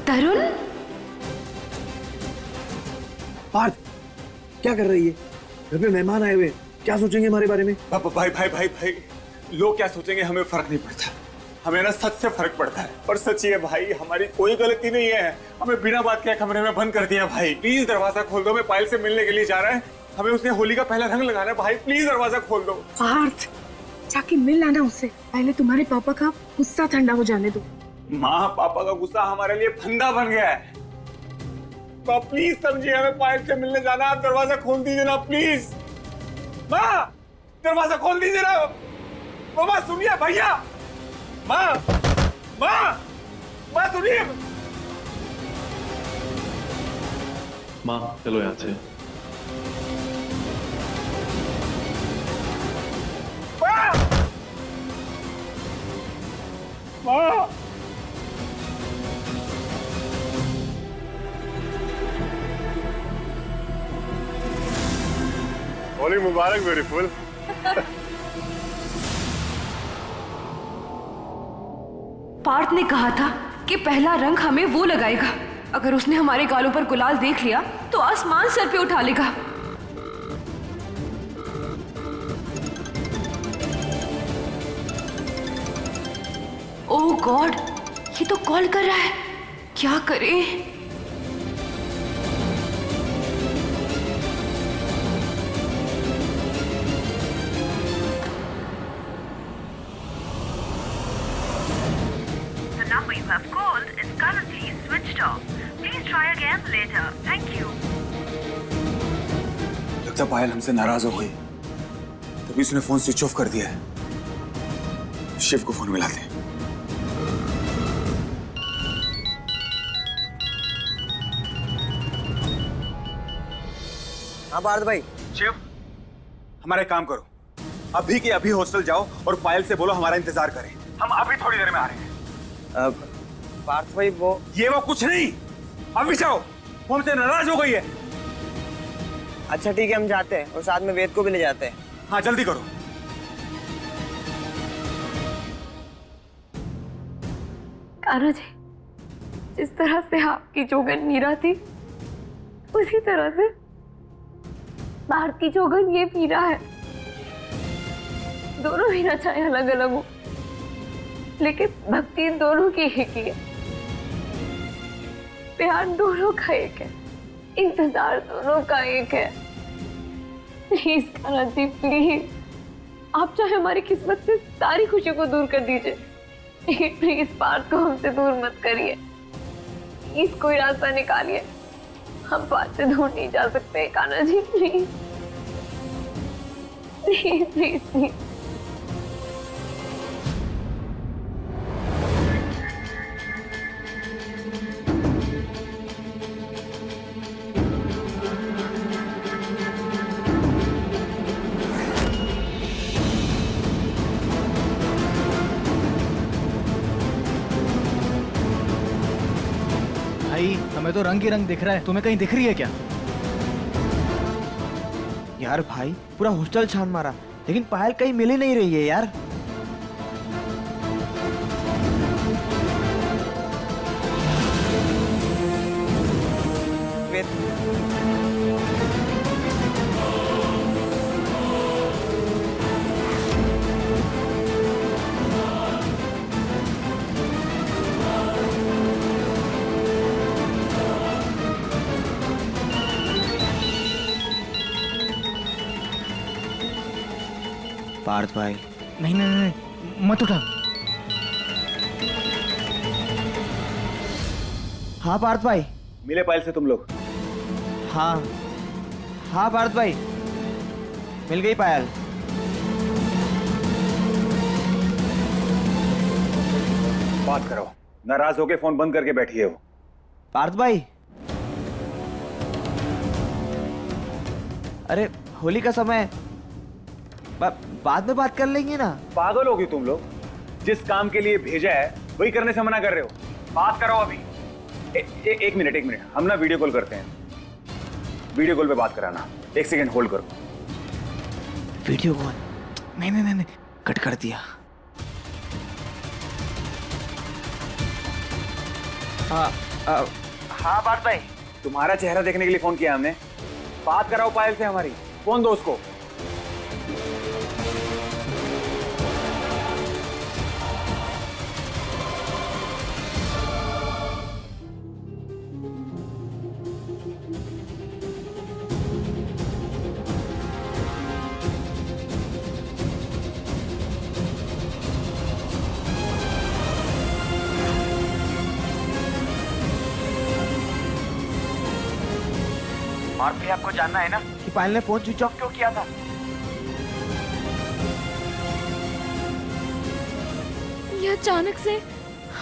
तरुण, पार्थ क्या कर रही है? घर पे मेहमान आए हुए, क्या सोचेंगे हमारे बारे में? भाई भाई भाई भाई, लोग क्या सोचेंगे हमें फर्क नहीं पड़ता। हमें ना सच से फर्क पड़ता है। पर सच ये भाई, हमारी कोई गलती नहीं है। हमें बिना बात के कमरे में बंद कर दिया। भाई प्लीज दरवाजा खोल दो, मैं पायल से मिलने के लिए जा रहा है। हमें उसने होली का पहला रंग लगाना है। भाई प्लीज दरवाजा खोल दो। पार्थ जाके मिल लाना उससे, पहले तुम्हारे पापा का गुस्सा ठंडा हो जाने दो। माँ पापा का गुस्सा हमारे लिए फंदा बन गया है। तो आप प्लीज समझिए, हमें पायल से मिलने जाना। आप दरवाजा खोल दीजिए ना प्लीज। माँ दरवाजा खोल दीजिए ना। माँ सुनिए भैया। माँ माँ माँ सुनिए। माँ चलो यहाँ से। माँ माँ होली मुबारक ब्यूटीफुल। पार्थ ने कहा था कि पहला रंग हमें वो लगाएगा। अगर उसने हमारे गालों पर गुलाल देख लिया तो आसमान सर पे उठा लेगा। गॉड, ये तो कॉल कर रहा है, क्या करे? The number you have called is currently switched off. Please try again later. Thank you. लगता पायल हमसे नाराज हो गई, तभी उसने फोन स्विच ऑफ कर दिया है। शिव को फोन मिलाते हैं। हाँ पार्थ भाई। शिव, हमारा एक काम करो, अभी के अभी हॉस्टल जाओ और पायल से बोलो हमारा इंतजार करें। हम अभी थोड़ी देर में आ रहे हैं। पार्थ भाई वो कुछ नहीं, अभी जाओ, वो हमसे नाराज हो गई है। अच्छा ठीक है, हम जाते हैं और साथ में वेद को भी ले जाते हैं। हाँ जल्दी करो। कान्हा जी, जिस तरह से आपकी जोगन मीरा थी, उसी तरह से पार्थ की जोगन ये मीरा है। दोनों मीरा चाहे अलग अलग हो, लेकिन भक्ति दोनों की एक ही है, प्यार दोनों का एक है, इंतजार दोनों का एक है। प्लीज कान्हा जी, प्लीज, आप चाहे हमारी किस्मत से सारी खुशियों को दूर कर दीजिए, लेकिन प्लीज पार्थ को हमसे दूर मत करिए। प्लीज कोई रास्ता निकालिए, हम पार्थ से दूर नहीं जा सकते। Kanha ji please please please please. भाई हमें तो रंग ही रंग दिख रहा है, तुम्हें कहीं दिख रही है क्या? यार भाई पूरा हॉस्टल छान मारा, लेकिन पायल कहीं मिल ही नहीं रही है यार। पार्थ भाई नहीं नहीं नहीं, मत उठा। हाँ पार्थ भाई। मिले पायल से तुम लोग? हाँ हाँ पार्थ भाई, मिल गई पायल। बात करो, नाराज होके फोन बंद करके बैठी है वो। पार्थ भाई, अरे होली का समय है, बाद में बात कर लेंगे ना। पागल होगी तुम लोग, जिस काम के लिए भेजा है वही करने से मना कर रहे हो। बात करो अभी। एक मिनट, हम ना वीडियो कॉल करते हैं, वीडियो कॉल पे बात कराना। एक सेकंड होल्ड करो। Video call? नहीं नहीं नहीं, कट कर दिया। हाँ पार्थ भाई, तुम्हारा चेहरा देखने के लिए फोन किया हमने। बात कराओ पायल से हमारी, फोन दो उसको। और भी आपको जानना है ना कि पायल ने फोन स्विच ऑफ क्यों किया था? ये अचानक से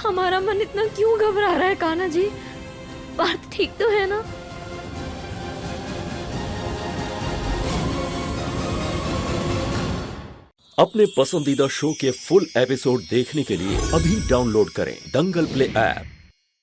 हमारा मन इतना क्यों घबरा रहा है कान्हा जी? पार्थ ठीक तो है ना? अपने पसंदीदा शो के फुल एपिसोड देखने के लिए अभी डाउनलोड करें दंगल प्ले ऐप।